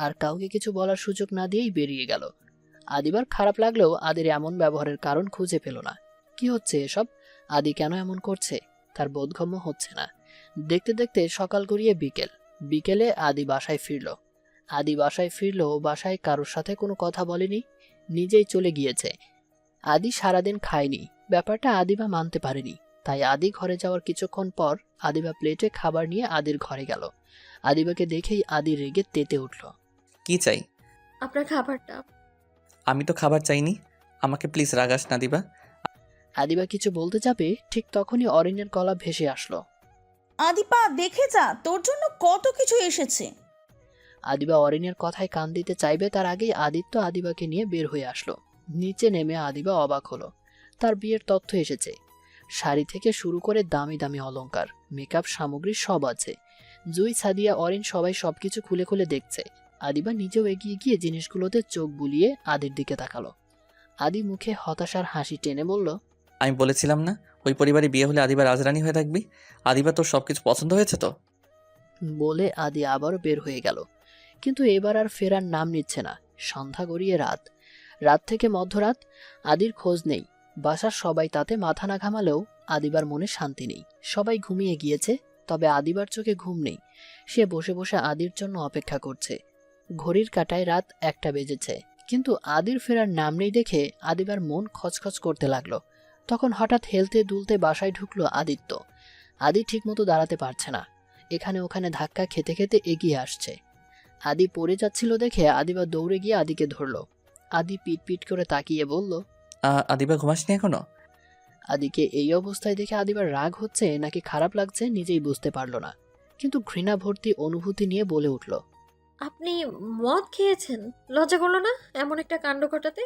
আর কাউকে কিছু বলার সুযোগ না দিয়েই বেরিয়ে গেল। আদিবার খারাপ লাগলেও আদির এমন ব্যবহারের কারণ খুঁজে পেল না। কি হচ্ছে এসব? আদি কেন এমন করছে তার বোধগম্য হচ্ছে না। দেখতে দেখতে সকাল গড়িয়ে বিকেল। বিকেলে আদি বাসায় ফিরল। বাসায় কারোর সাথে কোনো কথা বলেনি, নিজেই চলে গিয়েছে। আদি সারাদিন খায়নি, ব্যাপারটা আদিবা মানতে পারেনি। তাই আদি ঘরে যাওয়ার কিছুক্ষণ পর আদিবা প্লেটে খাবার নিয়ে আদির ঘরে গেল। আদিবাকে দেখেই আদি রেগে তেতে উঠল। কি চাই? আপনার খাবারটা। আমি তো খাবার চাইনি, আমাকে প্লিজ রাগাস না দিবা। আদিবা কিছু বলতে যাবে, ঠিক তখনই অরিনের গলা ভেসে আসলো। আদিপা দেখে যা, তোর জন্য কত কিছু এসেছে। আদিবা অরিনের কথায় কান দিতে চাইবে তার আগেই আদিত্য আদিবাকে নিয়ে বের হয়ে আসলো। নিচে নেমে আদিবা অবাক হলো। তার বিয়ের তথ্য এসেছে। শাড়ি থেকে শুরু করে দামি দামি অলংকার, মেকআপ সামগ্রী সব আছে। জুই, সাদিয়া, অরিন সবাই সবকিছু খুলে খুলে দেখছে। আদিবা নিজেও এগিয়ে গিয়ে জিনিসগুলোতে চোখ বুলিয়ে আদির দিকে তাকালো। আদি মুখে হতাশার হাসি টেনে বলল, আমি বলেছিলাম না ওই পরিবারে বিয়ে হলে আদিবা রাজরানী হয়ে থাকবি। আদিবা তোর সবকিছু পছন্দ হয়েছে তো? বলে আদি আবারও বের হয়ে গেল। কিন্তু এবার আর ফেরার নাম নিচ্ছে না। সন্ধ্যা গড়িয়ে রাত, রাত থেকে মধ্যরাত। আদির খোঁজ নেই। বাসার সবাই তাতে মাথা না ঘামালেও আদিবার মনে শান্তি নেই। সবাই ঘুমিয়ে গিয়েছে, তবে আদিবার চোখে ঘুম নেই। সে বসে বসে আদির জন্য অপেক্ষা করছে। ঘড়ির কাঁটায় রাত 1টা বেজেছে, কিন্তু আদির ফেরার নাম নেই দেখে আদিবার মন খচখচ করতে লাগলো। তখন হঠাৎ হেলতে দুলতে বাসায় ঢুকলো আদিত্য। আদি ঠিকমতো দাঁড়াতে পারছে না, এখানে ওখানে ধাক্কা খেতে খেতে এগিয়ে আসছে। আদি পড়ে যাচ্ছিল দেখে আদিবা দৌড়ে গিয়ে আদিকে ধরলো। আদি পিট পিট করে তাকিয়ে বলল, আদিবা ঘুমাসনি এখনো? আদিকে এই অবস্থায় দেখে আদিবার রাগ হচ্ছে নাকি খারাপ লাগছে নিজেই বুঝতে পারল না, কিন্তু ঘৃণা ভর্তি অনুভূতি নিয়ে বলে উঠল, আপনি মদ খেয়েছেন? লজ্জা করলো না এমন একটা কাণ্ড ঘটাতে?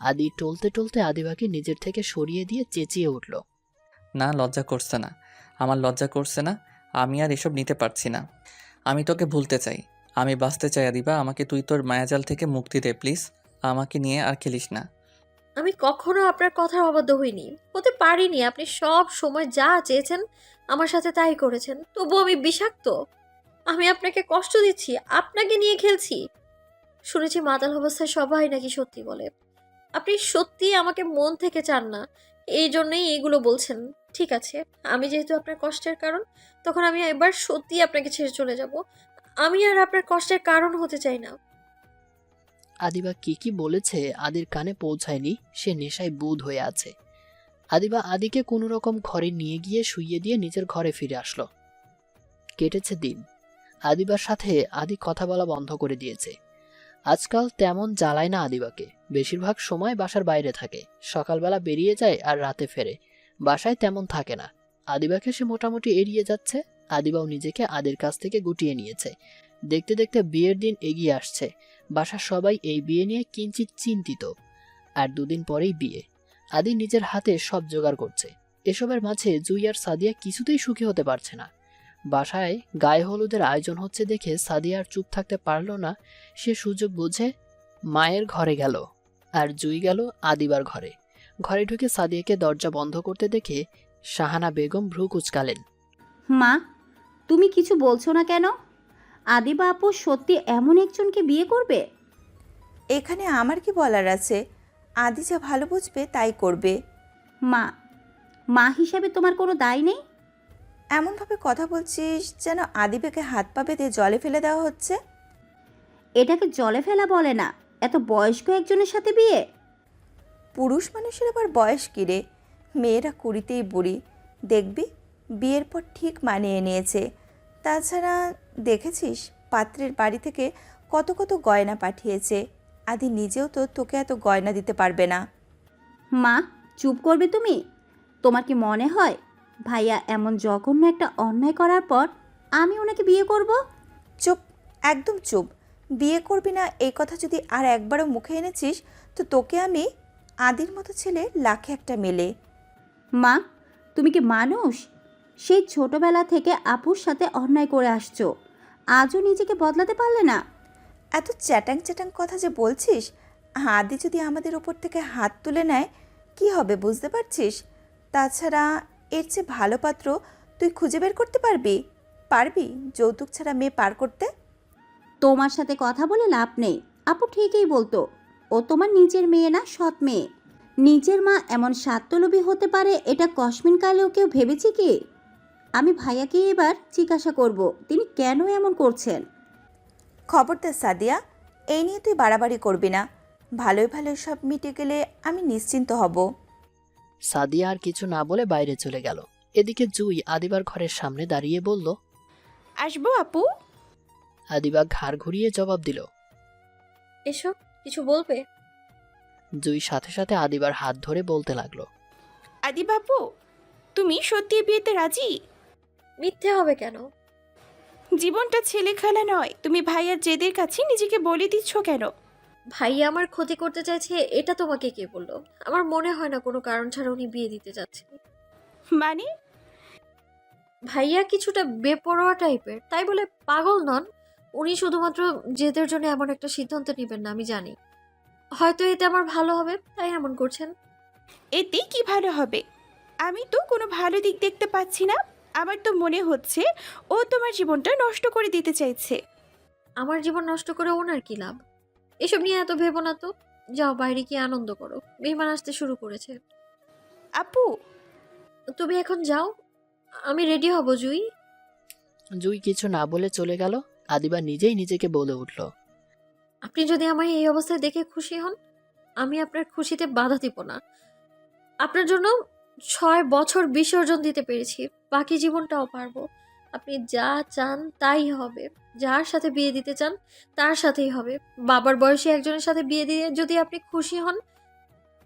আদি টলতে টলতে আদিবাকে নিজের থেকে সরিয়ে দিয়ে চেঁচিয়ে উঠল, না, লজ্জা করছে না, আমার লজ্জা করছে না। আমি আর এসব নিতে পারছি না। আমি তোকে ভুলতে চাই, আমি বাঁচতে চাই। আদিবা, আমাকে তুই তোর মায়াজাল থেকে মুক্তি দে প্লিজ। আমাকে নিয়ে আর খেলিস না। আমি কখনো আপনার কথার অবাধ্য হইনি, হতে পারিনি। আপনি সব সময় যা চেয়েছেন আমার সাথে তাই করেছেন, তবু আমি বিষাক্ত? আমি আপনাকে কষ্ট দিচ্ছি, আপনাকে নিয়ে খেলছি? শুনেছি মাতাল অবস্থায় সবাই নাকি সত্যি বলে। আপনি সত্যি আমাকে মন থেকে চান না, এই জন্যই এইগুলো বলছেন। ঠিক আছে, আমি যেহেতু আপনার কষ্টের কারণ, তখন আমি এবার সত্যি আপনাকে ছেড়ে চলে যাব। আমি আর আপনার কষ্টের কারণ হতে চাই না। আদিবা কি কি বলেছে আদির কানে পৌঁছায়নি, সে নেশায় বুঁদ হয়ে আছে। আদিবা আদিকে কোনো রকম ঘরে নিয়ে গিয়ে শুইয়ে দিয়ে নিজের ঘরে ফিরে আসলো। কেটেছে দিন। আদিবার সাথে আদি কথা বলা বন্ধ করে দিয়েছে। আজকাল তেমন জ্বালায় না আদিবাকে, বেশিরভাগ সময় বাসার বাইরে থাকে। সকালবেলা বেরিয়ে যায় আর রাতে ফেরে, বাসায় তেমন থাকে না। আদিবাকে সে মোটামুটি এড়িয়ে যাচ্ছে। আদিবাও নিজেকে আদির কাছ থেকে গুটিয়ে নিয়েছে। দেখতে দেখতে বিয়ের দিন এগিয়ে আসছে। বাসার সবাই এই বিয়ে নিয়ে কিঞ্চিত চিন্তিত। আর 2 দিন পরেই বিয়ে। আদি নিজের হাতে সব জোগাড় করছে। এসবের মাঝে জুই আর সাদিয়া কিছুতেই সুখী হতে পারছে না। বাসায় গায়ে হলুদের আয়োজন হচ্ছে দেখে সাদিয়া আর চুপ থাকতে পারল না। সে সুযোগ বুঝে মায়ের ঘরে গেল, আর জুই গেল আদিবার ঘরে। ঘরে ঢুকে সাদিয়াকে দরজা বন্ধ করতে দেখে শাহানা বেগম ভ্রু কুচকালেন। মা, তুমি কিছু বলছো না কেন? আদিবা আপু সত্যি এমন একজনকে বিয়ে করবে? এখানে আমার কি বলার আছে? আদি যা ভালো বুঝবে তাই করবে। মা, মা হিসাবে তোমার কোনো দায় নেই? এমনভাবে কথা বলছিস যেন আদিবাকে হাত পা বেঁধে জলে ফেলে দেওয়া হচ্ছে। এটাকে জলে ফেলা বলে না, এত বয়স্ক একজনের সাথে বিয়ে। পুরুষ মানুষের আবার বয়স কী রে? মেয়েরা 20তেই বুড়ি, দেখবি বিয়ের পর ঠিক মানিয়ে নিয়েছে। তাছাড়া দেখেছিস পাত্রের বাড়ি থেকে কত কত গয়না পাঠিয়েছে। আদি নিজেও তো তোকে এত গয়না দিতে পারবে না। মা, চুপ করবে তুমি? তোমার কি মনে হয় ভাইয়া এমন জঘন্য একটা অন্যায় করার পর আমি ওনাকে বিয়ে করব? চুপ, একদম চুপ। বিয়ে করবি না এই কথা যদি আর একবারও মুখে এনেছিস তো তোকে আমি আদির মতো ছেলে লাখে একটা মেলে। মা, তুমি কি মানুষ? সেই ছোটবেলা থেকে আপুর সাথে অন্যায় করে আসছো, আজও নিজেকে বদলাতে পারলে না? এত চ্যাটাং চ্যাটাং কথা যে বলছিস, আদি যদি আমাদের ওপর থেকে হাত তুলে নেয় কি হবে বুঝতে পারছিস? তাছাড়া এর চেয়ে ভালো পাত্র তুই খুঁজে বের করতে পারবি? যৌতুক ছাড়া মেয়ে পার করতে? তোমার সাথে কথা বলে লাভ নেই। আপু ঠিকই বলতো, ও তোমার নিজের মেয়ে না, সৎ মেয়ে। নিজের মা এমন স্বার্থলোভী হতে পারে এটা কসমিন কালেও কেউ ভেবেছে কি? আমি ভাইয়াকে এবার জিজ্ঞাসা করব তিনি কেন এমন করছেন। খবরদার সাদিয়া, এই নিয়ে তুই বাড়াবাড়ি করবি না। ভালোই ভালোই সব মিটে গেলে আমি নিশ্চিন্ত হব। সাদিয়া আর কিছু না বলে বাইরে চলে গেল। এদিকে জুই আদিবার ঘরের সামনে দাঁড়িয়ে বলল, আসবো আপু? আদিবা ঘাড় ঘুরিয়ে জবাব দিল। এসো, কিছু বলবে? জুই সাথে সাথে আদিবার হাত ধরে বলতে লাগলো, আদি বাপু, তুমি সত্যি বিয়েতে রাজি? মিথ্যে হবে কেন? জীবনটা ছেলে খেলা নয়, তুমি ভাইয়ার জেদের কাছে নিজেকে বলে দিচ্ছ কেন? ভাইয়া আমার ক্ষতি করতে চাইছে এটা তোমাকে কে বললো? আমার মনে হয় না কোনো কারণ ছাড়া উনি বিয়ে দিতে যাচ্ছেন। মানে? ভাইয়া কিছুটা বেপরোয়া টাইপের, তাই বলে পাগল নন। উনি শুধুমাত্র জেদের জন্য এমন একটা সিদ্ধান্ত নেবেন না, আমি জানি। হয়তো এতে আমার ভালো হবে, তাই এমন করছেন। এতে কি ভালো হবে? আমি তো কোনো ভালো দিক দেখতে পাচ্ছি না। আমার তো মনে হচ্ছে ও তোমার জীবনটা নষ্ট করে দিতে চাইছে। আমার জীবন নষ্ট করে ওনার কি লাভ? এসব নিয়ে এত ভেবো না তো। যাও বাইরে গিয়ে আনন্দ করো, মেহমান আসতে শুরু করেছে। আপু, তুমি এখন যাও, আমি রেডি হব। জুই, জুই কিছু না বলে চলে গেল। আদিবা নিজেই নিজেকে বলে উঠল, আপনি যদি আমায় এই অবস্থায় দেখে খুশি হন, আমি আপনার খুশিতে বাধা দিব না। আপনার জন্য 6 বছর বিসর্জন দিতে পেরেছি, বাকি জীবনটাও পারবো। আপনি যা চান তাই হবে। যার সাথে বিয়ে দিতে চান তার সাথেই হবে। বাবার বয়সী একজনের সাথে বিয়ে দিয়ে যদি আপনি খুশি হন,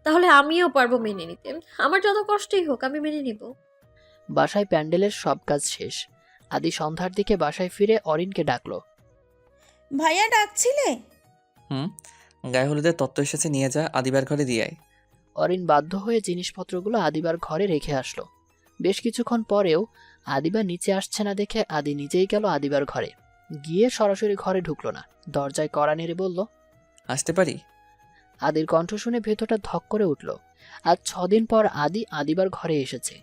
তাহলে আমিও পারবো মেনে নিতে। আমার যত কষ্টই হোক আমি মেনে নিব। বাসায় প্যান্ডেলের সব কাজ শেষ। আদি সন্ধ্যার দিকে বাসায় ফিরে অরিনকে ডাকলো। ভাইয়া ডাকছিলে? হুম, গায়ে হলুদের তত্ত্ব এসেছে, নিয়ে যা, আদিবার ঘরে দিয়ে আয়। অরিন বাধ্য হয়ে জিনিসপত্রগুলো আদিবার ঘরে রেখে আসলো। বেশ কিছুক্ষণ পরেও আদিবা নিচে আসছে না দেখে আদি নিজেই গেল আদিবার ঘরে। গিয়ে সরাসরি ঘরে ঢুকলো না, দরজায় কড়া নেড়ে বলল। আসতে পারি? আদির কণ্ঠ শুনে ভেতরটা ধক করে উঠল। আজ 6 দিন পর আদিবার ঘরে এসেছে।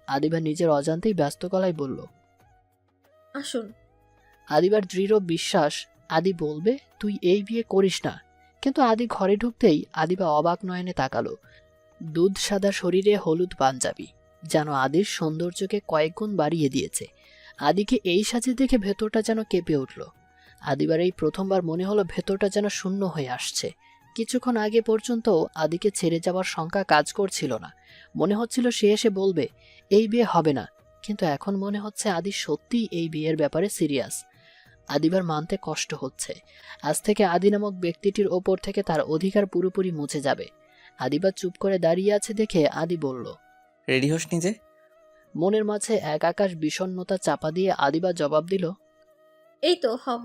আদিবা নিজের অজান্তেই ব্যস্ত গলায় বলল, আসুন। আদিবার দৃঢ় বিশ্বাস আদি বলবে তুই এই বিয়ে করিস না। কিন্তু আদি ঘরে ঢুকতেই আদিবা অবাক নয়নে তাকালো। দুধ সাদা শরীরে হলুদ পাঞ্জাবি যেন আদির সৌন্দর্যকে কয়েক গুণ বাড়িয়ে দিয়েছে। আদিকে এই সাজে দেখে ভেতরটা যেন কেঁপে উঠল। আদিবার এই প্রথমবার মনে হলো ভেতরটা যেন শূন্য হয়ে আসছে। কিছুক্ষণ আগে পর্যন্ত আদিকে ছেড়ে যাওয়ার শঙ্কা কাজ করছিল না। মনে হচ্ছিল সে এসে বলবে এই বিয়ে হবে না, কিন্তু এখন মনে হচ্ছে আদি সত্যিই এই বিয়ের ব্যাপারে সিরিয়াস। আদিবার মানতে কষ্ট হচ্ছে। আজ থেকে আদি নামক ব্যক্তিটির ওপর থেকে তার অধিকার পুরোপুরি মুছে যাবে। আদিবা চুপ করে দাঁড়িয়ে আছে দেখে আদি বলল, রেডি হোস নিজে? মনের মাঝে এক আকাশ বিষণ্ণতা চাপা দিয়ে আদিবা জবাব দিল, এই তো হব।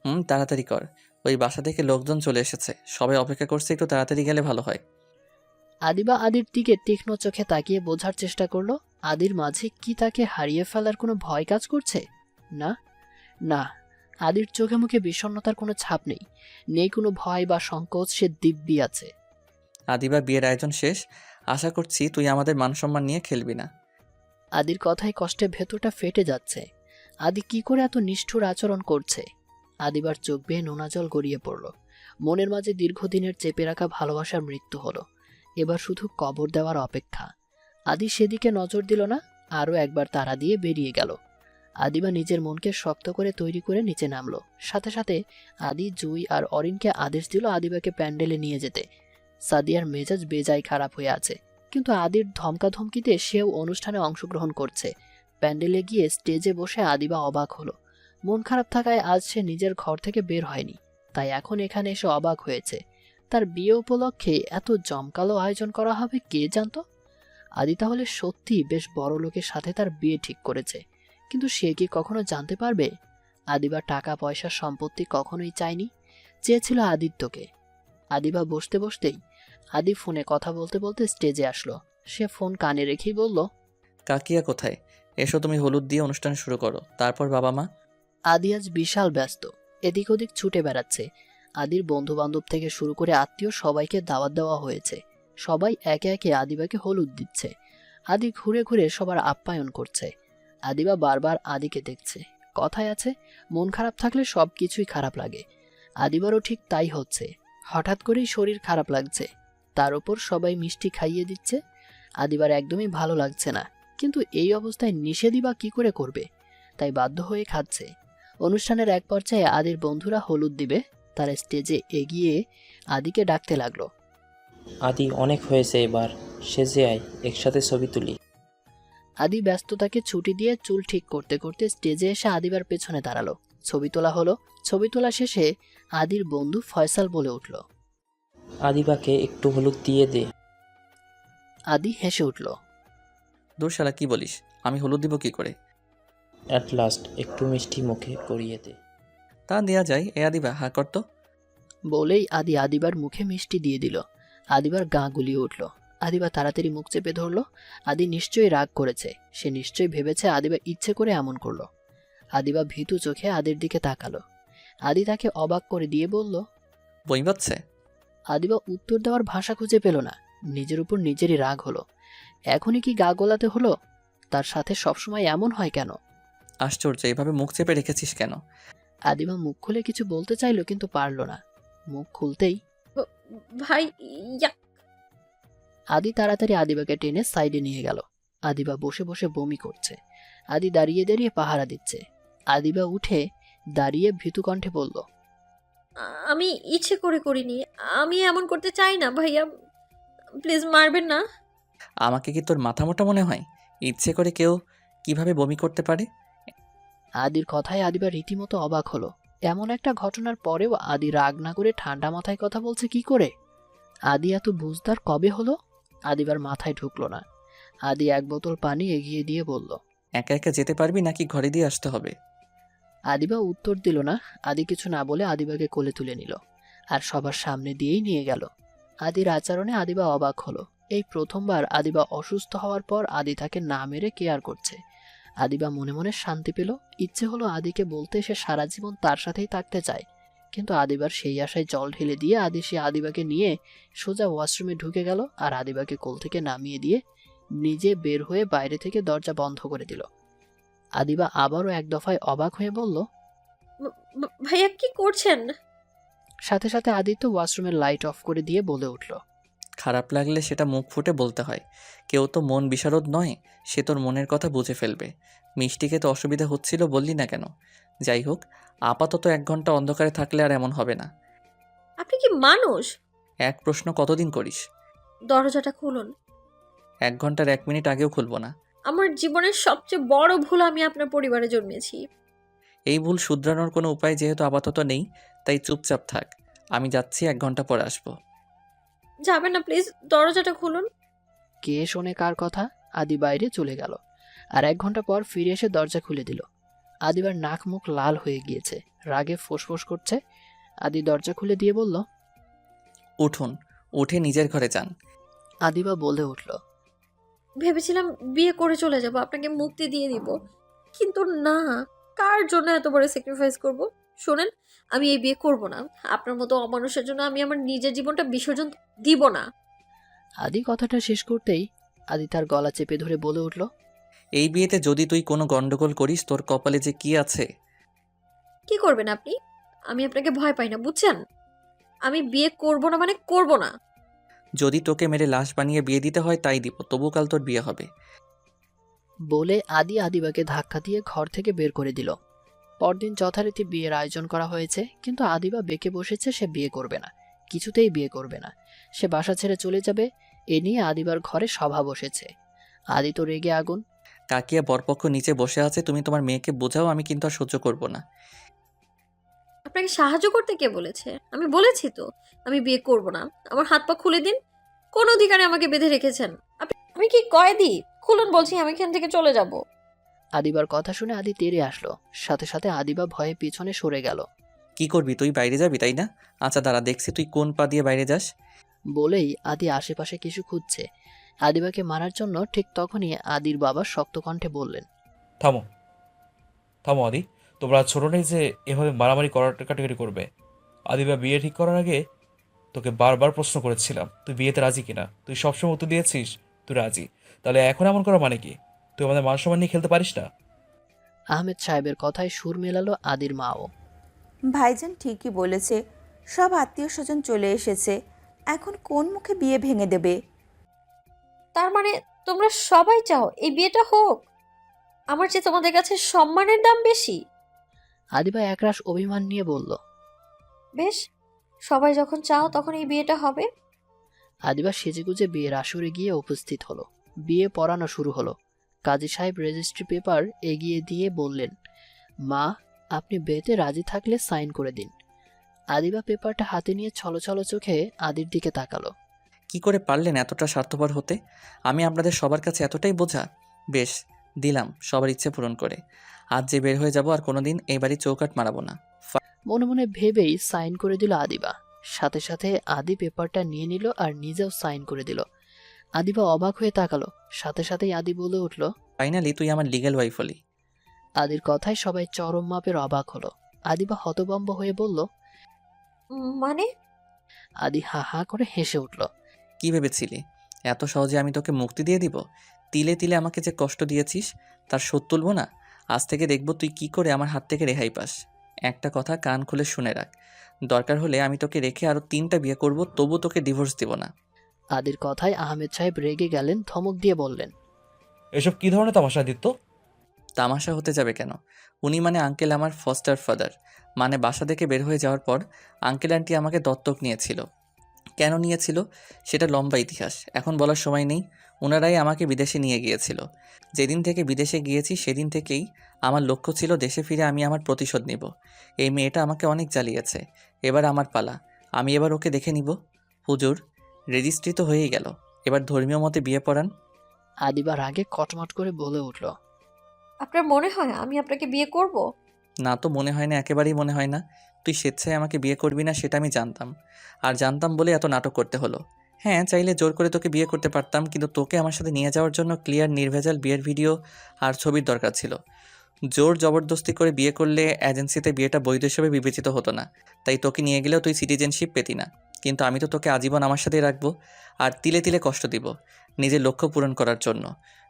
হুম, তাড়াতাড়ি কর। ওই বাসা থেকে লোকজন চলে এসেছে, সবাই অপেক্ষা করছে, একটু তাড়াতাড়ি গেলে ভালো হয়। আদিবা আদির দিকে তীক্ষ্ণ চোখে তাকিয়ে বোঝার চেষ্টা করলো আদির মাঝে কি তাকে হারিয়ে ফেলার কোনো ভয় কাজ করছে। না না, আদির চোখে মুখে বিষণ্ণতার কোনো ছাপ নেই, নেই কোনো ভয় বা সংকোচ, সে দিব্যি আছে। আদিবা, বিয়ের আয়োজন শেষ, আশা করছি তুই আমাদের মান সম্মান নিয়ে খেলবি না। আদির কথায় কষ্টে ভেতরটা ফেটে যাচ্ছে। আদি কি করে এত নিষ্ঠুর আচরণ করছে? আদিবার চোখ বেয়ে নোনা জল গড়িয়ে পড়ল। মনের মাঝে দীর্ঘদিনের চেপে রাখা ভালোবাসার মৃত্যু হলো। এবার শুধু কবর দেওয়ার অপেক্ষা। আদি সেদিকে নজর দিল না, আরও একবার তাড়া দিয়ে বেরিয়ে গেল। আদিবা নিজের মনকে শক্ত করে তৈরি করে নিচে নামলো। সাথে সাথে আদি, জুই আর অরিনকে আদেশ দিল আদিবাকে প্যান্ডেলে নিয়ে যেতে। সাদিয়ার মেজাজ বেজায় খারাপ হয়ে আছে, কিন্তু আদির ধমকাধমকিতে সেও অনুষ্ঠানে অংশগ্রহণ করছে। প্যান্ডেলে গিয়ে স্টেজে বসে আদিবা অবাক হলো। মন খারাপ থাকায় আজ সে নিজের ঘর থেকে বের হয়নি, তাই এখন এখানে এসে অবাক হয়েছে। তার বিয়ে উপলক্ষে এত জমকালো আয়োজন করা হবে কে জানতো? আদি তাহলে সত্যি বেশ বড় লোকের সাথে তার বিয়ে ঠিক করেছে, কিন্তু সে কি কখনো জানতে পারবে? আদিবা টাকা পয়সা সম্পত্তি কখনোই চায়নি, চেয়েছিল আদিত্যকে। আদিবা বসতে বসতেই আদি ফোনে কথা বলতে বলতে স্টেজে আসলো। সে ফোন কানে রেখেই বলল, কাকিয়া কোথায়? এসো, তুমি হলুদ দিয়ে অনুষ্ঠান শুরু করো, তারপর বাবা মা। আদি আজ বিশাল ব্যস্ত, এদিক ওদিক ছুটে বেড়াচ্ছে। আদির বন্ধু বান্ধব থেকে শুরু করে আত্মীয় সবাইকে দাওয়াত দেওয়া হয়েছে। সবাই একে একে আদিবাকে হলুদ দিচ্ছে। আদি ঘুরে ঘুরে সবার আপ্যায়ন করছে। আদিবা বারবার আদিকে দেখছে, কথায় আছে, মন খারাপ থাকলে সব কিছুই খারাপ লাগে। আদিবারও ঠিক তাই হচ্ছে। হঠাৎ করেই শরীর খারাপ লাগছে, তার উপর সবাই মিষ্টি খাইয়ে দিচ্ছে। আদিবার একদমই ভালো লাগছে না, কিন্তু এই অবস্থায় নিষেধই বা কি করে করবে, তাই বাধ্য হয়ে খাচ্ছে। অনুষ্ঠানের এক পর্যায়ে আদির বন্ধুরা হলুদ দিবে, তারা স্টেজে এগিয়ে আদিকে ডাকতে লাগলো। আদি অনেক হয়েছে, এবার সেজে আয়, একসাথে ছবি তুলি। আদি ব্যস্ততাকে ছুটি দিয়ে চুল ঠিক করতে করতে স্টেজে এসে আদিবার পেছনে দাঁড়ালো। ছবি তোলা হলো। ছবি তোলা শেষে আদির বন্ধু ফয়সাল বলে উঠল। আদিবাকে একটু হলুদ দিয়ে দে। আদি হেসে উঠল। দূর শালা, কি বলিস? আমি হলুদ দিব কি করে? অ্যাট লাস্ট একটু মিষ্টি মুখে করিয়ে দে। তা দেয়া যায়। এ আদিবা, হা করতো। বলেই আদি আদিবার মুখে মিষ্টি দিয়ে দিল। আদিবার গা গুলিয়ে উঠল। আদিবা তাড়াতাড়ি মুখ চেপে ধরল। আদি নিশ্চয়ই রাগ করেছে, সে নিশ্চয়ই ভেবেছে আদিবা ইচ্ছে করে এমন করলো। আদিবা ভীতু চোখে আদির দিকে তাকালো। আদি তাকে অবাক করে দিয়ে বলল। বই বাচ্ছে? আদিবা উত্তর দেওয়ার ভাষা খুঁজে পেল না। নিজের উপর নিজেরই রাগ হলো। এখনই কি গা গোলাতে হলো? তার সাথে সবসময় এমন হয় কেন? আশ্চর্য, এভাবে মুখ চেপে রেখেছিস কেন? আদিবা মুখ খুলে কিছু বলতে চাইল, কিন্তু পারল না। মুখ খুলতেই ভাই, ইয়া। আদি তাড়াতাড়ি আদিবাকে টেনে সাইডে নিয়ে গেল। আদিবা বসে বসে বমি করছে। আদি দাঁড়িয়ে দাঁড়িয়ে পাহারা দিচ্ছে। আদিবা উঠে দাঁড়িয়ে ভীতু কণ্ঠে বলল। আমি ইচ্ছে করে করিনি, আমি এমন করতে চাই না ভাইয়া, প্লিজ মারবেন না। আমাকে কি তোর মাথা মোটা মনে হয়? ইচ্ছে করে কেউ কিভাবে বমি করতে পারে? আদির কথায় আদিবা রীতিমতো অবাক হলো। এমন একটা ঘটনার পরেও আদি রাগ না করে ঠান্ডা মাথায় কথা বলছে কি করে? আদি এত বুঝদার কবে হলো? আদিবার মাথায় ঢুকলো না। আদি এক বোতল পানি এগিয়ে দিয়ে বলল। একা একা যেতে পারবি নাকি ঘরে দিয়ে আসতে হবে? আদিবা উত্তর দিল না। আদি কিছু না বলে আদিবাকে কোলে তুলে নিল আর সবার সামনে দিয়েই নিয়ে গেল। আদির আচরণে আদিবা অবাক হলো। এই প্রথমবার আদিবা অসুস্থ হওয়ার পর আদি তাকে না মেরে কেয়ার করছে। আদিবা মনে মনে শান্তি পেল। ইচ্ছে হলো আদিকে বলতে সে সারা জীবন তার সাথেই থাকতে চায়, কিন্তু আদিবার সেই আশায় জল ঢেলে দিয়ে আদি সে আদিবাকে নিয়ে সোজা ওয়াশরুমে ঢুকে গেল আর আদিবাকে কোল থেকে নামিয়ে দিয়ে নিজে বের হয়ে বাইরে থেকে দরজা বন্ধ করে দিল। আদিবা আবারও এক দফায় অবাক হয়ে বলল। ভাইয়া কি করছেন? সাথে সাথে আদিত্য ওয়াশরুমের লাইট অফ করে দিয়ে বলে উঠল। খারাপ লাগলে সেটা মুখ ফুটে বলতে হয়। কেউ তো মন বিশারদ নয়, সে তোর মনের কথা বুঝে ফেলবে। মিষ্টিকে তো অসুবিধা হচ্ছিল, বললি না কেন? যাই হোক, আপাতত 1 ঘন্টা অন্ধকারে থাকলে আর এমন হবে না। আপনি কি মানুষ? এক প্রশ্ন কতদিন করিস? দরজাটা খুলুন। 1 ঘন্টার 1 মিনিট আগেও খুলবো না। আমার জীবনের সবচেয়ে বড় ভুল, আমি আপনার পরিবারে জন্মেছি। এই ভুল শুধরানোর কোনো উপায় যেহেতু আপাতত নেই, তাই চুপচাপ থাক। আমি যাচ্ছি, 1 ঘন্টা পরে আসবো। যাবেন না প্লিজ, দরজাটা খুলুন। কে শোনে কার কথা? আদি বাইরে চলে গেল আর 1 ঘন্টা পর ফিরে এসে দরজা খুলে দিল। আদিবার নাক মুখ লাল হয়ে গিয়েছে, রাগে ফোঁসফোঁস করছে। আদি দরজা খুলে দিয়ে বলল। উঠুন, উঠে নিজের ঘরে যান। আদিবা বলে উঠল। ভেবেছিলাম বিয়ে করে চলে যাব, আপনাকে মুক্তি দিয়ে দিব, কিন্তু না। কার জন্য এত বড় স্যাক্রিফাইস করব? শোনেন, আমি এই বিয়ে করব না। আপনার মতো অমানুষের জন্য আমি আমার নিজের জীবনটা বিসর্জন দিব না। আদি কথাটা শেষ করতেই আদি তার গলা চেপে ধরে বলে উঠল। এই বিয়েতে যদি তুই কোনো গন্ডগোল করিস, তোর কপালে যে কি আছে। কি করবেন আপনি? আমি আপনাকে ভয় পাই না, বুঝছেন? আমি বিয়ে করব না মানে করব না। যদি তোকে মেরে লাশ বানিয়ে বিয়ে দিতে হয় তাই দিব, তবু কাল তোর বিয়ে হবে। বলে আদি আদিবাকে ধাক্কা দিয়ে ঘর থেকে বের করে দিল। পরদিন যথারীতি বিয়ের আয়োজন করা হয়েছে, কিন্তু আদিবা বেঁকে বসেছে সে বিয়ে করবে না, কিছুতেই বিয়ে করবে না। সে বাসা ছেড়ে চলে যাবে, এ নিয়ে আদিবার ঘরে সভা বসেছে। আদি তো রেগে আগুন। কাকিয়া বরপক্ষ নিচে বসে আছে, তুমি তোমার মেয়েকে বোঝাও, আমি কিন্তু আর সহ্য করব না। আপনাকে সাহায্য করতে কে বলেছে? আমি বলেছি তো আমি বিয়ে করব না। আমার হাত পা খুলে দিন। কোন অধিকারে আমাকে বেঁধে রেখেছেন? আমি কি কয়েদি? খুলুন বলছি, আমি এখান থেকে চলে যাব। আদিবার কথা শুনে আদি তেড়ে আসলো। সাথে সাথে আদিবা ভয়ে পিছনে সরে গেল। কি করবি তুই? বাইরে যাবি তাই না? আচ্ছা দাঁড়া, দেখছি তুই কোন পা দিয়ে বাইরে যাস। বলেই আদি আশেপাশে কিছু খুঁজছে। আদিবাকে মারার জন্য ঠিক তখনই আদির বাবা শক্ত কণ্ঠে বললেন। থামো থামো আদি, তোমরা ছোট নেই যে এভাবে মারামারি করার কাটাকাটি করবে। আদিবা বিয়ে ঠিক করার আগে তোকে বারবার প্রশ্ন করেছিলাম তুই বিয়েতে রাজি কিনা। তুই সবসময় উত্তর দিয়েছিস তুই রাজি। তাহলে এখন এমন করা মানে কি? তুই আমাদের মান সম্মান নিয়ে খেলতে পারিস না? আহমেদ সাহেবের কথায় সুর মেলালো আদির মাও। ভাইজান ঠিকই বলেছে, সব আত্মীয় স্বজন চলে এসেছে, এখন কোন মুখে বিয়ে ভেঙে দেবে? তার মানে তোমরা সবাই চাও এই বিয়েটা হোক? আমার চেয়ে তোমাদের কাছে সম্মানের দাম বেশি? আদিবা একরাশ অভিমান নিয়ে বলল। বেশ, সবাই যখন চাও তখন এই বিয়েটা হবে। আদিবা সেজেগুজে বিয়ের আসরে গিয়ে উপস্থিত হলো। বিয়ে পড়ানো শুরু হলো। কাজী সাহেব রেজিস্ট্রি পেপার এগিয়ে দিয়ে বললেন, মা, আপনি বিয়েতে রাজি থাকলে সাইন করে দিন। আদিবা পেপারটা হাতে নিয়ে ছলছল চোখে আদির দিকে তাকালো। কি করে পারলেন এতটা স্বার্থপর হতে? আমি আপনাদের সবার কাছে এতটাই বোঝা? বেশ, দিলাম সবার ইচ্ছে পূরণ করে। আজ যে বের হয়ে যাব আর কোনোদিন এই বাড়ি চৌকাট মারাবো না। মনে মনে ভেবেই সাইন করে দিল আদিবা। সাথে সাথে আদি পেপারটা নিয়ে নিল আর নিজেও সাইন করে দিল। আদিবা অবাক হয়ে তাকালো। সাথে সাথেই আদি বলে উঠল। ফাইনালি তুই আমার লিগ্যাল ওয়াইফ হলি। আদির কথায় সবাই চরম মাপের অবাক হলো। আদিবা হতভম্ব হয়ে বলল। মানে? আদি হা হা করে হেসে উঠল। কি ভেবেছিলি এত সহজে আমি তোকে মুক্তি দিয়ে দিব? তিলে তিলে আমাকে যে কষ্ট দিয়েছিস তার শোধ তুলবো না? আজ থেকে দেখব তুই কি করে আমার হাত থেকে রেহাই পাস। একটা কথা কান খুলে শুনে রাখ, দরকার হলে আমি তোকে রেখে আরও 3টা বিয়ে করব, তবু তোকে ডিভোর্স দিব না। আদির কথায় আহমেদ সাহেব রেগে গেলেন, ধমক দিয়ে বললেন। এসব কি ধরনের তামাশা আদিত্য? তামাশা হতে যাবে কেন? উনি মানে আঙ্কেল আমার ফস্টার ফাদার। মানে বাসা থেকে বের হয়ে যাওয়ার পর আঙ্কেল আন্টি আমাকে দত্তক নিয়েছিল। কেন নিয়েছিল সেটা লম্বা ইতিহাস, এখন বলার সময় নেই। ওনারাই আমাকে বিদেশে নিয়ে গিয়েছিল। যেদিন থেকে বিদেশে গিয়েছি সেদিন থেকেই আমার লক্ষ্য ছিল দেশে ফিরে আমি আমার প্রতিশোধ নিব। এই মেয়েটা আমাকে অনেক জ্বালিয়েছে, এবার আমার পালা। আমি এবার ওকে দেখে নিব। হুজুর, রেজিস্ট্রি তো হয়েই গেল, এবার ধর্মীয় মতে বিয়ে পড়ান। আদিবার আগে কটমট করে বলে উঠল। আপনার মনে হয় আমি আপনাকে বিয়ে করব? না তো মনে হয় না, একেবারেই মনে হয় না। তুই স্বেচ্ছায় আমাকে বিয়ে করবি না সেটা আমি জানতাম, আর জানতাম বলে এত নাটক করতে হলো। হ্যাঁ, চাইলে জোর করে তোকে বিয়ে করতে পারতাম, কিন্তু তোকে আমার সাথে নিয়ে যাওয়ার জন্য ক্লিয়ার নির্ভেজাল বিয়ের ভিডিও আর ছবির দরকার ছিল। জোর জবরদস্তি করে বিয়ে করলে এজেন্সিতে বিয়েটা বৈধ হিসেবে বিবেচিত হতো না, তাই তোকে নিয়ে গেলেও তুই সিটিজেনশিপ পেতি না। কিন্তু আমি তো তোকে আজীবন আমার সাথেই রাখবো, আর তিলে তিলে কষ্ট দিব নিজের লক্ষ্য পূরণ করার জন্য।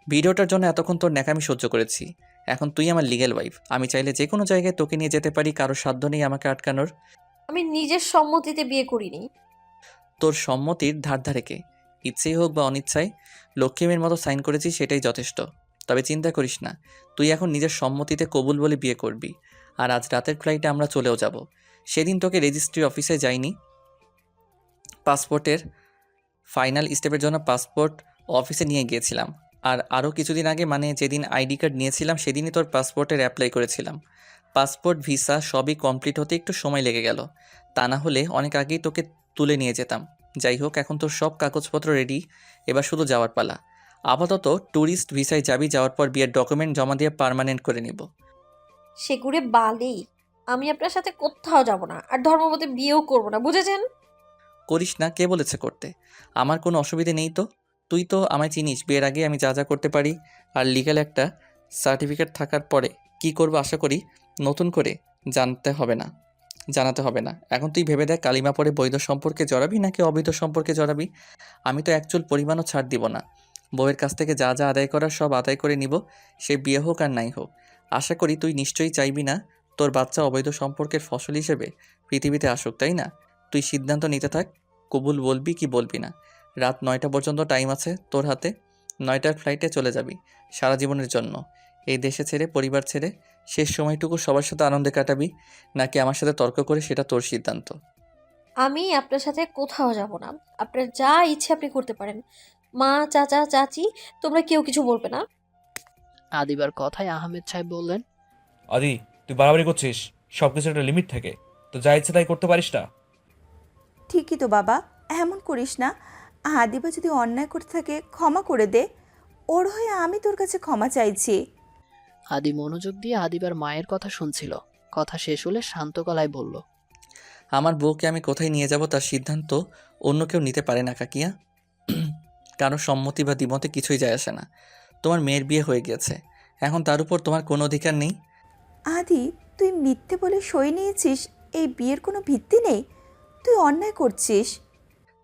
ভিডিওটার জন্য এতক্ষণ তোর ন্যাকামি সহ্য করেছি, এখন তুই আমার লিগ্যাল ওয়াইফ। আমি চাইলে যে কোনো জায়গায় তোকে নিয়ে যেতে পারি, কারো সাধ্য নেই আমাকে আটকানোর। আমি নিজের সম্মতিতে বিয়ে করিনি। তোর সম্মতির ধার ধারে কে? ইচ্ছেই হোক বা অনিচ্ছায় লক্ষ্মীমের মতো সাইন করেছি, সেটাই যথেষ্ট। তবে চিন্তা করিস না, তুই এখন নিজের সম্মতিতে কবুল বলে বিয়ে করবি। আর আজ রাতের ফ্লাইটে আমরা চলেও যাব। সেদিন তোকে রেজিস্ট্রি অফিসে যাইনি, পাসপোর্টের ফাইনাল স্টেপের জন্য পাসপোর্ট অফিসে নিয়ে গিয়েছিলাম। আর আরও কিছুদিন আগে, মানে যেদিন আইডি কার্ড নিয়েছিলাম সেদিনই তোর পাসপোর্টের অ্যাপ্লাই করেছিলাম। পাসপোর্ট, ভিসা সবই কমপ্লিট হতে একটু সময় লেগে গেল, তা না হলে অনেক আগেই তোকে তুলে নিয়ে যেতাম। যাই হোক, এখন তোর সব কাগজপত্র রেডি, এবার শুধু যাওয়ার পালা। আপাতত ট্যুরিস্ট ভিসায় যাবি, যাওয়ার পর বিয়ের ডকুমেন্ট জমা দিয়ে পার্মানেন্ট করে নিব। সেগুড়ে বালি, আমি আপনার সাথে কোথাও যাব না, আর ধর্মমতে বিয়েও করব না, বুঝেছেন? করিস না, কে বলেছে করতে? আমার কোনো অসুবিধে নেই তো। তুই তো আমায় চিনিস, বিয়ের আগে আমি যা যা করতে পারি। আর লিগ্যাল একটা সার্টিফিকেট থাকার পরে কি করব আশা করি নতুন করে জানাতে হবে না। এখন তুই ভেবে দেখ, কালিমা পরে বৈধ সম্পর্কে জড়াবি নাকি অবৈধ সম্পর্কে জড়াবি। আমি তো একচুল পরিমাণও ছাড় দিব না। বউয়ের কাছ থেকে যা যা আদায় করার সব আদায় করে নিব, সে বিয়ে হোক আর নাই হোক। আশা করি তুই নিশ্চয়ই চাইবি না তোর বাচ্চা অবৈধ সম্পর্কের ফসল হিসেবে পৃথিবীতে আসুক, তাই না? তুই সিদ্ধান্ত নিতে থাক, কবুল বলবি কি বলবি না। রাত 9টা পর্যন্ত টাইম আছে তোর হাতে। 9টার ফ্লাইটে চলে যাবি সারা জীবনের জন্য এই দেশে ছেড়ে, পরিবার ছেড়ে। শেষ সময়টুকু সবার সাথে আনন্দে কাটাবি নাকি আমার সাথে তর্ক করে, সেটা তোর সিদ্ধান্ত। আমি আপনার সাথে কোথাও যাব না। আপনার যা ইচ্ছে আপনি করতে পারেন। মা, চাচা, চাচি, তোমরা কেউ কিছু বলবে না। আদিবার কথায় আহমেদ সাহেব বললেন। আদি, তুই বাড়াবাড়ি করছিস। সব কিছু একটা লিমিট থাকে, তো যা ইচ্ছে তাই করতে পারিস না? ঠিকই তো বাবা, এমন করিস না। আদিবা যদি অন্যায় করে থাকে ক্ষমা করে দে, ওর হয়ে আমি তোর কাছে ক্ষমা চাইছি। আদি মনোযোগ দিয়ে আদিবার মায়ের কথা শুনছিল। কথা শেষ হলে শান্ত গলায় বলল। আমার বউকে আমি কোথায় নিয়ে যাব তার সিদ্ধান্ত অন্য কেউ নিতে পারে না কাকিয়া। কারো সম্মতি বা দ্বিমতে কিছুই যায় আসে না। তোমার মেয়ের বিয়ে হয়ে গিয়েছে, এখন তার উপর তোমার কোনো অধিকার নেই। আদি, তুই মিথ্যে বলে সই নিয়েছিস, এই বিয়ের কোনো ভিত্তি নেই, তুই অন্যায় করছিস।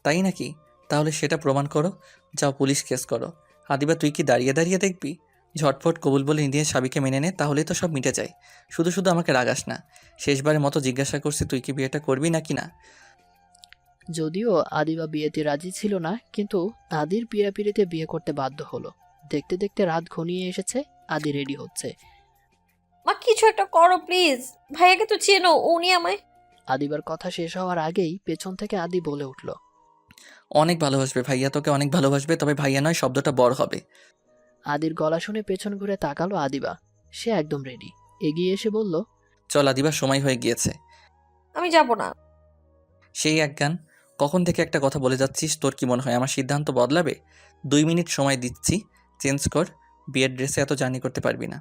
তাই নাকি? তাহলে সেটা প্রমাণ করো, যাও পুলিশ কেস করো। আদিবা, তুই কি দাঁড়িয়ে দাঁড়িয়ে দেখবি? ঝটফট কবুল বলে নিয়ে সাবিকে মেনে নে, তাহলেই তো সব মিটে যায়। শুধু শুধু আমাকে রাগাস না। শেষবারের মতো জিজ্ঞাসা করছি, তুই কি বিয়েটা করবি নাকি না? যদিও আদিবা বিয়েতে রাজি ছিল না, কিন্তু আদির পিড়াপিড়িতে বিয়ে করতে বাধ্য হলো। দেখতে দেখতে রাত ঘনিয়ে এসেছে, আদি রেডি হচ্ছে। মা কিছু একটা করো প্লিজ, ভাইয়াকে তো চেনো, উনি আমায়। আদিবার কথা শেষ হওয়ার আগেই পেছন থেকে আদি বলে উঠল। অনেক ভালোবাসবে ভাইয়া, তোকে অনেক ভালোবাসবে, তবে ভাইয়া নয়, শব্দটা বড় হবে। আদির গলা শুনে পেছন ঘুরে তাকালো আদিবা। সে একদম রেডি, এগিয়ে এসে বলল, চল আদিবা, সময় হয়ে গিয়েছে। আমি যাব না। সেই এক গান, কখন থেকে একটা কথা বলে যাচ্ছিস, তোর কি মনে হয় আমার সিদ্ধান্ত বদলাবে? 2 মিনিট সময় দিচ্ছি, চেঞ্জ কর। বিয়ের ড্রেসে এত জার্নি করতে পারবি না।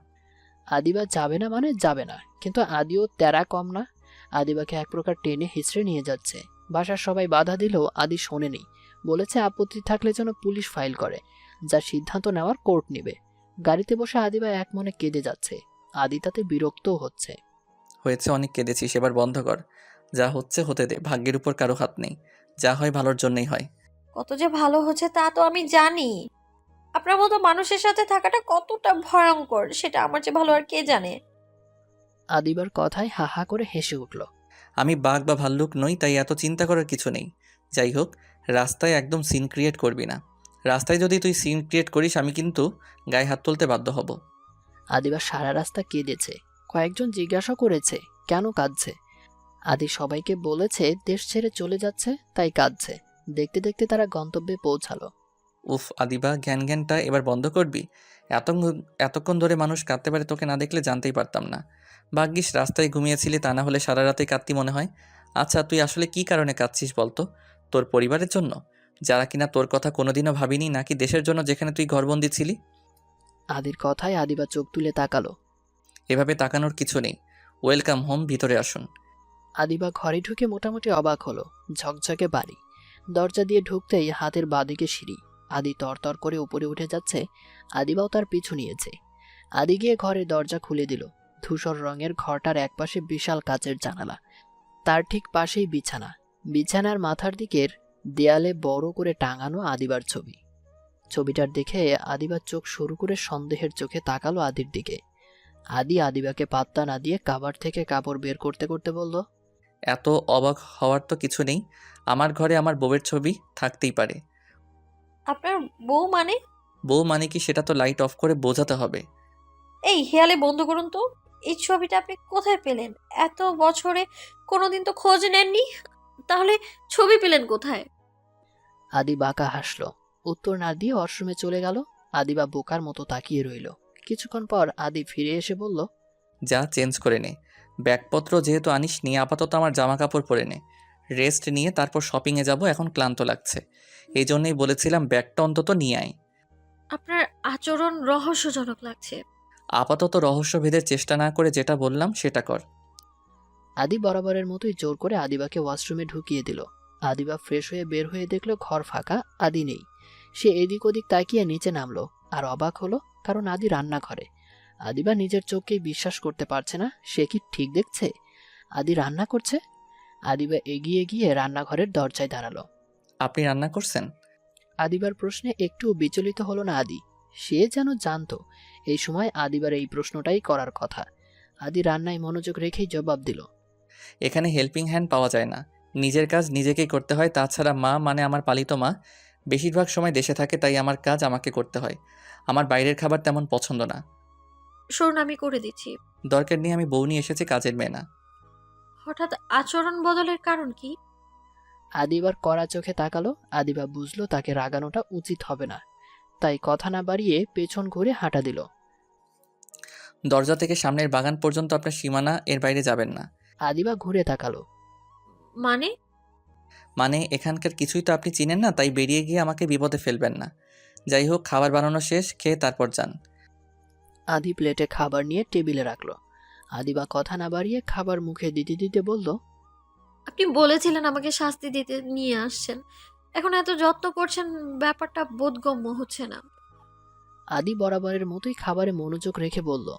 আদিবা যাবে না মানে যাবে না, কিন্তু আদিও তেরা কম না। আদিবাকে এক প্রকার টেনে হিঁচড়ে নিয়ে যাচ্ছে। বাসার সবাই বাধা দিলেও আদি শোনেনি। বলেছে আপত্তি থাকলে যেন পুলিশ ফাইল করে, যা সিদ্ধান্ত নেওয়ার কোর্ট নেবে। গাড়িতে বসে আদিবা এক মনে কেঁদে যাচ্ছে। আদি তাতে বিরক্তও হচ্ছে। হয়েছে, অনেক কেঁদেছিস, এবার বন্ধ কর। যা হচ্ছে হতে দে, ভাগ্যের উপর কারো হাত নেই। যা হয় ভালোর জন্যই হয়। কত যে ভালো হচ্ছে তা তো আমি জানি। আপনার মতো মানুষের সাথে থাকাটা কতটা ভয়ঙ্কর সেটা আমার চেয়ে ভালো আর কে জানে। আদিবার কথায় হা হা করে হেসে উঠল। আমি বাঘ বা ভাল্লুক নই, তাই এত চিন্তা করার কিছু নেই। যাই হোক, রাস্তায় একদম সিন ক্রিয়েট করবি না। রাস্তায় যদি তুই সিন ক্রিয়েট করিস, আমি কিন্তু গায়ে হাত তুলতে বাধ্য হব। আদিবা সারা রাস্তা কেঁদেছে। কয়েকজন জিজ্ঞাসা করেছে কেন কাঁদছে। আদি সবাইকে বলেছে দেশ ছেড়ে চলে যাচ্ছে, তাই কাঁদছে। দেখতে দেখতে তারা গন্তব্যে পৌঁছালো। উফ আদিবা, জ্ঞান জ্ঞানটা এবার বন্ধ করবি? এতক্ষণ ধরে মানুষ কাঁদতে পারে, তোকে না দেখলে জানতেই পারতাম না। ভাগ্যিস রাস্তায় ঘুমিয়েছিলি, তা না হলে সারা রাতে কাঁদতি মনে হয়। আচ্ছা, তুই আসলে কি কারণে কাঁদছিস বলতো? তোর পরিবারের জন্য, যারা কিনা তোর কথা কোনোদিনও ভাবিনি, নাকি দেশের জন্য যেখানে তুই ঘরবন্দি ছিলি? আদির কথায় আদিবা চোখ তুলে তাকালো। এভাবে তাকানোর কিছু নেই। ওয়েলকাম হোম, ভিতরে আসুন। আদিবা ঘরে ঢুকে মোটামুটি অবাক হলো। ঝকঝকে বাড়ি। দরজা দিয়ে ঢুকতেই হাতের বাঁদিকে সিঁড়ি। আদি তরতর করে উপরে উঠে যাচ্ছে। আদিবাও তার পিছু নিয়েছে। আদি গিয়ে ঘরের দরজা খুলে দিল। ধূসর রঙের ঘরটার একপাশে বিশাল কাচের জানালা। তার ঠিক পাশেই বিছানা। বিছানার মাথার দিকের দেয়ালে বড় করে টাঙানো আদিবার ছবি। ছবিটার দেখে আদিবার চোখ শুরু করে সন্দেহের চোখে তাকালো আদির দিকে। আদি আদিবাকে পাত্তা না দিয়ে কাবার থেকে কাপড় বের করতে করতে বলল, এত অবাক হওয়ার তো কিছু নেই। আমার ঘরে আমার বউয়ের ছবি থাকতেই পারে। আপনার বউ মানে? বউ মানে কি, সেটা তো লাইট অফ করে বোঝাতে হবে। এই হেয়ালে বন্ধ করুন তো। এই ছবিটা আপনি কোথায় পেলেন? এত বছরে কোনোদিন তো খোঁজ নেননি, তাহলে ছবি পেলেন কোথায়? আদি বাঁকা হাসল। উত্তর না দিয়ে ওয়াশরুমে চলে গেল। আদিবা বোকার মতো তাকিয়ে রইল। কিছুক্ষণ পর আদি ফিরে এসে বলল, যা চেঞ্জ করে নে। ব্যাগপত্র যেহেতু আনিস নি, আপাতত আমার জামা কাপড় পরে নে। রেস্ট নিয়ে তারপর শপিংয়ে যাব, এখন ক্লান্ত লাগছে। এই জন্যই বলেছিলাম ব্যাগটা অন্তত নিয়ে আয়। আপনার আচরণ রহস্যজনক লাগছে। আপাতত রহস্যভেদের চেষ্টা না করে যেটা বললাম সেটা কর। আদি বরাবরের মতোই জোর করে আদিবাকে ওয়াশরুমে ঢুকিয়ে দিল। আদিবা ফ্রেশ হয়ে বের হয়ে দেখলো ঘর ফাঁকা, আদি নেই। সে এদিক ওদিক তাকিয়ে নিচে নামলো। আর অবাক হলো, কারণ আদি রান্নাঘরে। আদিবা নিজের চোখকেই বিশ্বাস করতে পারছে না। সে কি ঠিক দেখছে? আদি রান্না করছে। আদিবা এগিয়ে গিয়ে রান্নাঘরের দরজায় দাঁড়ালো। আপনি রান্না করছেন? আদিবার প্রশ্নে একটু বিচলিত হলো না আদি। সে যেন জানতো এই সময় আদিবার এই প্রশ্নটাই করার কথা। আদি রান্নায় মনোযোগ রেখেই জবাব দিল, এখানে হেল্পিং হ্যান্ড পাওয়া যায় না। নিজের কাজ নিজেকেই করতে হয়। তাছাড়া মা মানে আমার পালিত মা বেশিরভাগ সময় দেশে থাকে, তাই আমার কাজ আমাকে করতে হয়। আমার বাইরের খাবার তেমন পছন্দ না। শুনুন, আমি করে দিচ্ছি। দরকার নেই, আমি বউ নিয়ে এসেছি, কাজের মেয়ে না। হঠাৎ আচরণ বদলের কারণ কি? আদিবার কড়া চোখে তাকালো। আদিবা বুঝলো তাকে রাগানোটা উচিত হবে না, তাই কথা না বাড়িয়ে পেছন ঘুরে হাঁটা দিল। দরজা থেকে সামনের বাগান পর্যন্ত আপনার সীমানা, এর বাইরে যাবেন না। আদিবা ঘুরে তাকালো। মানে? মানে এখানকার কিছুই তো আপনি চিনেন না, তাই বেরিয়ে গিয়ে আমাকে বিপদে ফেলবেন না। যাই হোক, খাবার বানানো শেষ, খেয়ে তারপর যান। আদি প্লেটে খাবার নিয়ে টেবিলে রাখলো। আদিবা কথা না বাড়িয়ে খাবার মুখে দিতে দিতে বলল, আপনি বলেছিলেন আমাকে শাস্তি দিতে নিয়ে আসছেন, এখন এত যত্ন করছেন, ব্যাপারটা বোধগম্য হচ্ছে না। আদি বরাবরের মতোই খাবারে মনোযোগ রেখে বলল,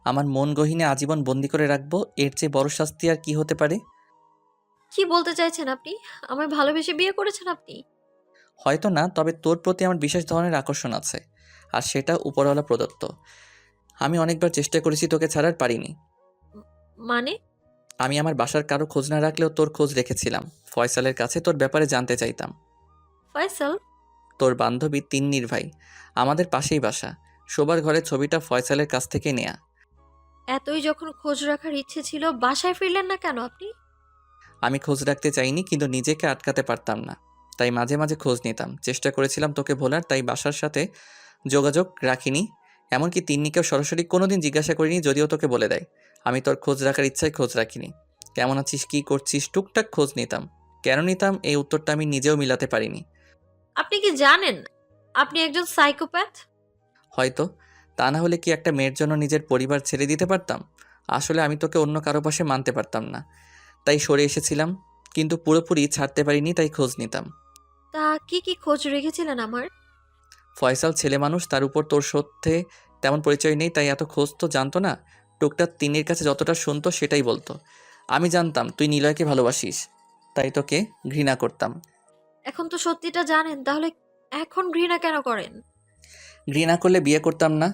আমার মন গহীনে আজীবন বন্দি করে রাখবো, এর চেয়ে বড় শাস্তি আর কি হতে পারে? কি বলতে চাইছেন আপনি? আমায় ভালোবেসে বিয়ে করেছেন আপনি? হয়তো না, তবে তোর প্রতি আমার বিশেষ ধরনের আকর্ষণ আছে। আর সেটা উপরওয়ালা প্রদত্ত। আমি অনেকবার চেষ্টা করেছি, তোকে ছাড়ার পারিনি। মানে? আমি আমার বাসার কারো খোঁজ না রাখলেও তোর খোঁজ রেখেছিলাম। ফয়সালের কাছে তোর ব্যাপারে জানতে চাইতাম। ফয়সাল? তোর বান্ধবী তিন্নির ভাই, আমাদের পাশেই বাসা। শোবার ঘরের ছবিটা ফয়সালের কাছ থেকে নেয়া। এতই যখন খোঁজ রাখার ইচ্ছে ছিল, বাসায় ফিরলেন না কেন আপনি? আমি খোঁজ রাখতে চাইনি, কিন্তু নিজেকে আটকাতে পারতাম না, তাই মাঝে মাঝে খোঁজ নিতাম। চেষ্টা করেছিলাম তোকে ভোলার, তাই বাসার সাথে যোগাযোগ রাখিনি। এমনকি তিন্নিকেও সরাসরি কোনোদিন জিজ্ঞাসা করিনি, যদিও তোকে বলে দেয়। আমি তোর খোঁজ রাখার ইচ্ছায় খোঁজ রাখিনি। কেমন আছিস, কী করছিস, টুকটাক খোঁজ নিতাম। কেন নিতাম এই উত্তরটা আমি নিজেও মিলাতে পারিনি। আপনি কি জানেন আপনি একজন সাইকোপ্যাথ? হয়তো, তা না হলে কি একটা মেয়ের জন্য নিজের পরিবার ছেড়ে দিতে পারতাম? আসলে আমি তোকে অন্য কারো পাশে মানতে পারতাম না, তাই সরে এসেছিলাম। কিন্তু পুরোপুরি ছাড়তে পারিনি, তাই খোঁজ নিতাম। তা কি কি খোঁজ রেখেছিলেন আমার? ফয়সাল ছেলে মানুষ, তার উপর তোর সাথে তেমন পরিচয় নেই, তাই এত খোঁজ তো জানতো না। টুকটাক তিন্নির কাছে যতটা শুনতো সেটাই বলতো। আমি জানতাম তুই নিলয়কে ভালোবাসিস, তাই তোকে ঘৃণা করতাম। এখন তো সত্যিটা জানেন, তাহলে এখন ঘৃণা কেন করেন? ঘৃণা করলে বিয়ে করতাম না।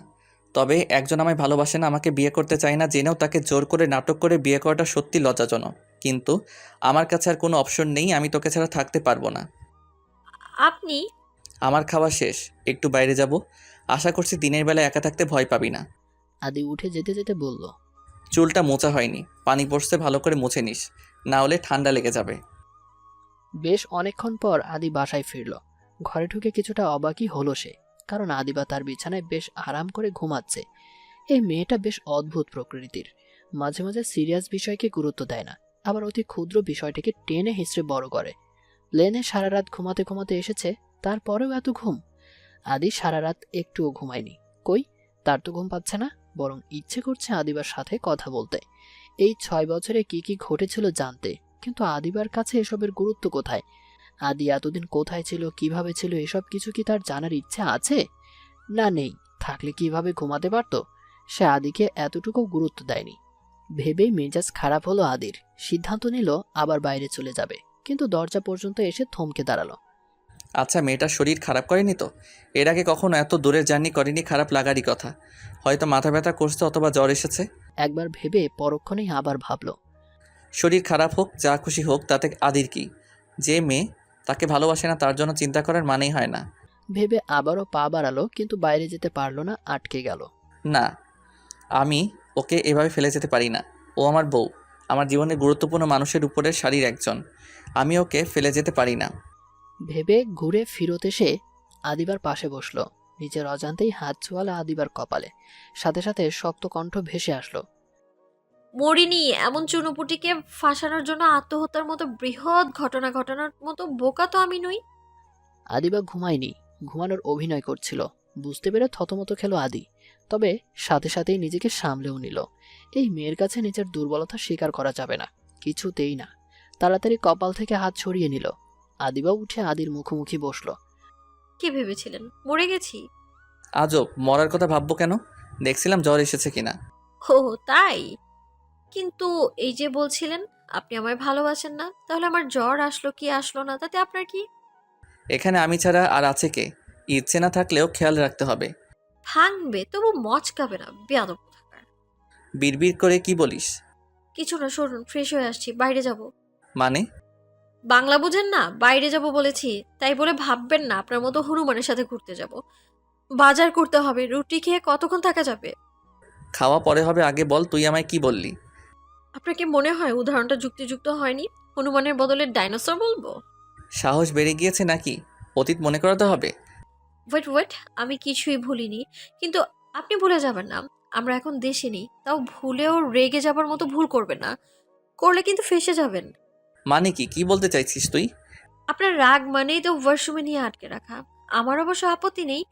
তবে একজন আমায় ভালোবাসে না, আমাকে বিয়ে করতে চায় না, জেনেও তাকে জোর করে নাটক করে বিয়ে করাটা সত্যি লজ্জাজনক। কিন্তু আমার কাছে আর কোনো অপশন নেই, আমি তোকে ছাড়া থাকতে পারবো না। আপনি? আমার খাওয়া শেষ, একটু বাইরে যাব। আশা করছি দিনের বেলা একা থাকতে ভয় পাবি না। আদি উঠে যেতে যেতে বলল, চুলটা মোছা হয়নি, পানি পড়ছে, ভালো করে মুছে নিস, না হলে ঠান্ডা লেগে যাবে। বেশ অনেকক্ষণ পর আদি বাসায় ফিরল। ঘরে ঢুকে কিছুটা অবাকই হলো সে, কারণ আদিবা তার বিছানায় বেশ আরাম করে ঘুমাচ্ছে। এই মেয়েটা বেশ অদ্ভুত প্রকৃতির, মাঝে মাঝে সিরিয়াস বিষয়কে গুরুত্ব দেয় না, আবার অতি ক্ষুদ্র বিষয়টাকে টেনে হিঁচড়ে বড় করে। প্লেনে সারা রাত ঘুমাতে ঘুমাতে এসেছে, তারপরেও এত ঘুম। আদি সারা রাত একটুও ঘুমায়নি। কই, তার তো ঘুম পাচ্ছে না, বরং ইচ্ছে করছে আদিবার সাথে কথা বলতে। এই 6 বছরে কি কি ঘটেছিল জানতে, কিন্তু আদিবার কাছে এসবের গুরুত্ব কোথায়? আদি এতদিন কোথায় ছিল, কিভাবে ছিল, এসব কিছু কি তার জানার ইচ্ছে আছে? না, নেই। থাকলে কিভাবে ঘুমাতে পারত? সে আদিকে এতটুকু গুরুত্ব দেয়নি। ভেবেই মেজাজ খারাপ হলো আদির। সিদ্ধান্ত নিল আবার বাইরে চলে যাবে, কিন্তু দরজা পর্যন্ত এসে থমকে দাঁড়ালো। আচ্ছা, মেয়েটার শরীর খারাপ করেনি তো? এর আগে কখনো এত দূরের জার্নি করেনি, খারাপ লাগারই কথা। হয়তো মাথা ব্যথা করছে অথবা জ্বর এসেছে। একবার ভেবে পরক্ষণেই আবার ভাবল। শরীর খারাপ হোক, যা খুশি হোক, তাতে আদির কি? যে মেয়ে তাকে ভালোবাসে না তার জন্য চিন্তা করার মানেই হয় না। ভেবে আবারও পা বাড়ালো, কিন্তু বাইরে যেতে পারল না, আটকে গেল। না, আমি ওকে এভাবে ফেলে যেতে পারি না। ও আমার বউ, আমার জীবনের গুরুত্বপূর্ণ মানুষের উপরের সারির একজন। আমি ওকে ফেলে যেতে পারি না। ভেবে ঘুরে ফিরত এসে আদিবার পাশে বসলো। নিজের অজান্তেই হাত ছোঁয়ালো আদিবার কপালে। সাথে সাথে শক্ত কণ্ঠ ভেসে আসলো। মরিনি, এমন চুনোপুটিকে ফাঁসানোর জন্য আত্মহত্যার মতো বৃহৎ ঘটনা ঘটানোর মতো বোকা তো আমি নই। আদিবা ঘুমায়নি, ঘুমানোর অভিনয় করছিল। বুঝতে পেরে থতমত খেলো আদি, তবে সাথে সাথেই নিজেকে সামলেও নিল। এই মেয়ের কাছে নিজের দুর্বলতা স্বীকার করা যাবে না, কিছুতেই না। তাড়াতাড়ি কপাল থেকে হাত ছড়িয়ে নিল। আদিবা উঠে আদির মুখোমুখি বসলো। কি ভেবেছিলেন মরে গেছি? আজব, মরার কথা ভাববো কেন? দেখছিলাম জ্বর এসেছে কিনা। ও তাই? কিন্তু এই যে বলছিলেন আপনি আমায় ভালোবাসেন না, তাহলে আমার জ্বর আসলো কি আসলো না তাতে আপনার কি? এখানে আমি ছাড়া আর আছে কে? ইচ্ছে না থাকলেও খেয়াল রাখতে হবে। ভাঙবে তবু মচকাবে না, বেয়াদব কোথাকার। বিড়বিড় করে কি বলিস? কিছু না, সরুন, ফ্রেশ হয়ে আসছি, বাইরে যাব। মানে? বাংলা বুঝেন না? বাইরে যাব বলেছি। তাই বলে ভাববেন না আপনার মতো হনুমানের সাথে ঘুরতে যাব। বাজার করতে হবে, রুটি খেয়ে কতক্ষণ থাকা যাবে? খাওয়া পরে হবে, আগে বল তুই আমায় কি বললি? আপনার কি মনে হয় উদাহরণটা যুক্তিযুক্ত হয়নি? হনুমানের বদলে ডাইনোসর বলবো? সাহস বেড়ে গিয়েছে নাকি? অতীত মনে করাতে হবে? ওয়েট ওয়েট, আমি কিছুই ভুলিনি। কিন্তু আপনি ভুলে যাবেন না, আমরা এখন দেশে নেই। তাও ভুলেও রেগে যাবার মতো ভুল করবেন না, করলে কিন্তু ফেঁসে যাবেন। মানে কি, কি বলতে চাইছিস তুই? আপনার রাগ মানেই তো ওয়াশরুমে নিয়ে আটকে রাখা। আমার অবশ্য আপত্তি নেই,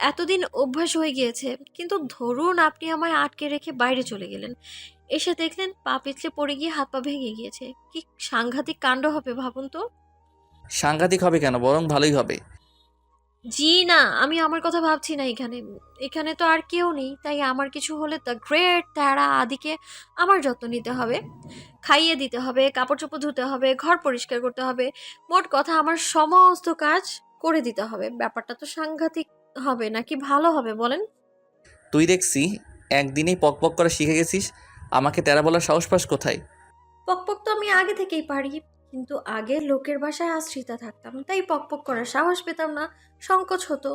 এতদিন অভ্যাস হয়ে গিয়েছে। কিন্তু ধরুন আপনি আমায় আটকে রেখে বাইরে চলে গেলেন, এসে দেখলেন পা পিছলে পড়ে গিয়ে হাত পা ভেঙে গিয়েছে। কি সাংঘাতিক কাণ্ড হবে ভাবুন তো। সাংঘাতিক হবে কেন, বরং ভালোই হবে। জি না, আমি আমার কথা ভাবছি না। এখানে এখানে তো আর কেউ নেই, তাই আমার কিছু হলে দ্য গ্রেট তারা আদিকে আমার যত্ন নিতে হবে, খাইয়ে দিতে হবে, কাপড় চোপড় ধুতে হবে, ঘর পরিষ্কার করতে হবে। মোট কথা আমার সমস্ত কাজ করে দিতে হবে। ব্যাপারটা তো সাংঘাতিক হবে নাকি ভালো হবে বলেন? তুই দেখছি একদিনেই পক পক করা শিখে গেছিস। আমাকে তেরা বলার সাহস পাস কোথায়? পকপক তো আমি আগে থেকেই পারি, কিন্তু আগে লোকের বাসায় আশ্রিতা থাকতাম, তাই পকপক করার সাহস পেতাম না, সংকোচ হতো।